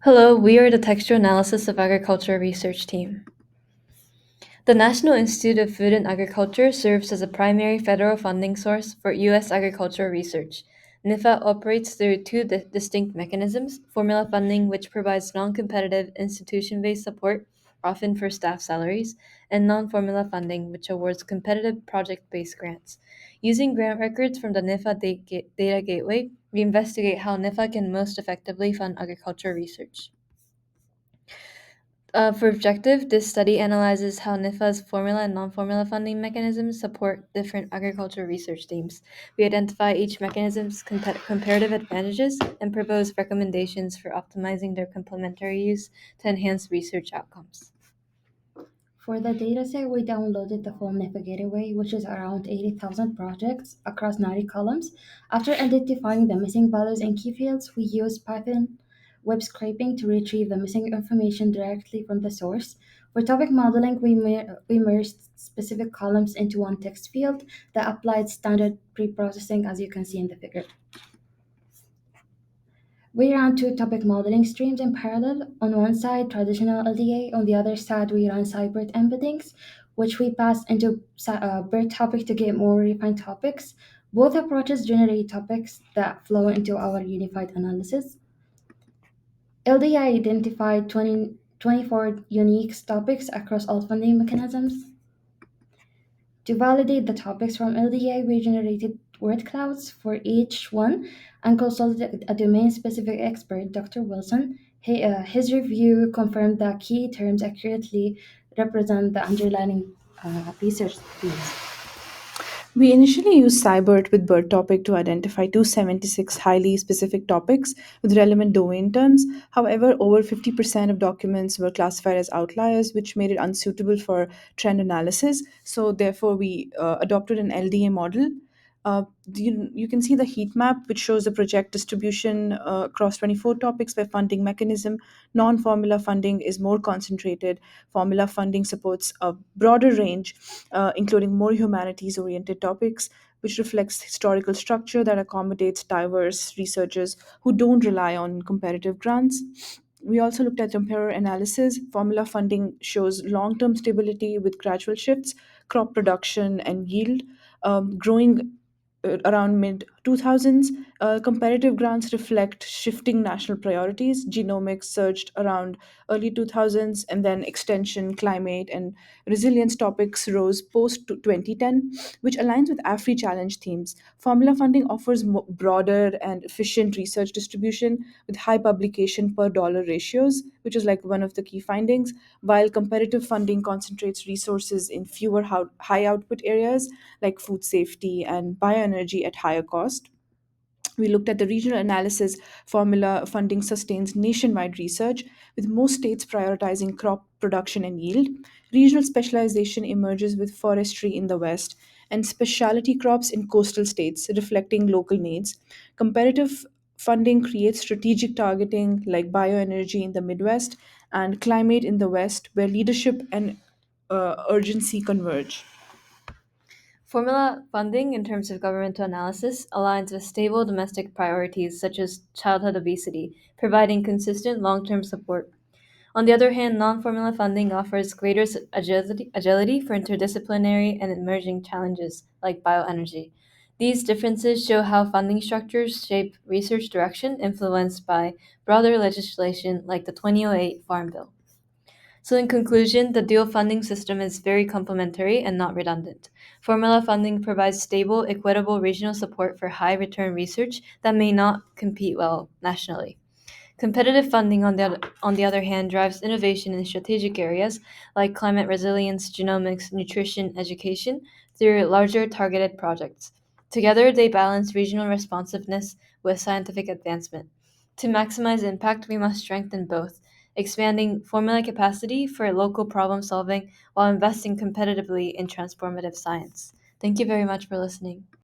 Hello, we are the Textual Analysis of Agriculture research team. The National Institute of Food and Agriculture serves as a primary federal funding source for U.S. agricultural research. NIFA operates through two distinct mechanisms: formula funding, which provides non competitive institution based support, often for staff salaries, and non formula funding, which awards competitive project based grants. Using grant records from the NIFA Data Gateway, we investigate how NIFA can most effectively fund agriculture research. For objective, this study analyzes how NIFA's formula and non-formula funding mechanisms support different agriculture research themes. We identify each mechanism's comparative advantages and propose recommendations for optimizing their complementary use to enhance research outcomes. For the dataset, we downloaded the full NIFA gateway, which is around 80,000 projects across 90 columns. After identifying the missing values in key fields, we used Python web scraping to retrieve the missing information directly from the source. For topic modeling, we merged specific columns into one text field that applied standard pre-processing, as you can see in the figure. We ran two topic modeling streams in parallel. On one side, traditional LDA. On the other side, we ran cybrid embeddings, which we passed into BERT topic to get more refined topics. Both approaches generate topics that flow into our unified analysis. LDA identified 24 unique topics across all funding mechanisms. To validate the topics from LDA, we generated word clouds for each one and consulted a domain-specific expert, Dr. Wilson. His review confirmed that key terms accurately represent the underlying research themes. We initially used Cybert with BERT topic to identify 276 highly specific topics with relevant domain terms. However, over 50% of documents were classified as outliers, which made it unsuitable for trend analysis. So, therefore, we adopted an LDA model. You can see the heat map, which shows the project distribution across 24 topics by funding mechanism. Non formula funding is more concentrated. Formula funding supports a broader range, including more humanities oriented topics, which reflects historical structure that accommodates diverse researchers who don't rely on competitive grants. We also looked at temporal analysis. Formula funding shows long term stability with gradual shifts, crop production, and yield growing around mid 2000s. Comparative grants reflect shifting national priorities. Genomics surged around early 2000s, and then extension, climate, and resilience topics rose post 2010, which aligns with AFRI challenge themes. Formula funding offers broader and efficient research distribution with high publication per dollar ratios, which is like one of the key findings, while comparative funding concentrates resources in fewer high output areas like food safety and bioenergy at higher cost. We looked at the regional analysis. Formula funding sustains nationwide research, with most states prioritizing crop production and yield. Regional specialization emerges with forestry in the West and specialty crops in coastal states, reflecting local needs. Comparative funding creates strategic targeting like bioenergy in the Midwest and climate in the West, where leadership and urgency converge. Formula funding, in terms of governmental analysis, aligns with stable domestic priorities such as childhood obesity, providing consistent long term support. On the other hand, non-formula funding offers greater agility for interdisciplinary and emerging challenges like bioenergy. These differences show how funding structures shape research direction influenced by broader legislation like the 2008 Farm Bill. So, in conclusion, the dual funding system is very complementary and not redundant. Formula funding provides stable, equitable regional support for high return research that may not compete well nationally. Competitive funding, on the other hand, drives innovation in strategic areas like climate resilience, genomics, nutrition, education through larger targeted projects. Together, they balance regional responsiveness with scientific advancement. To maximize impact, we must strengthen both, expanding formula capacity for local problem solving while investing competitively in transformative science. Thank you very much for listening.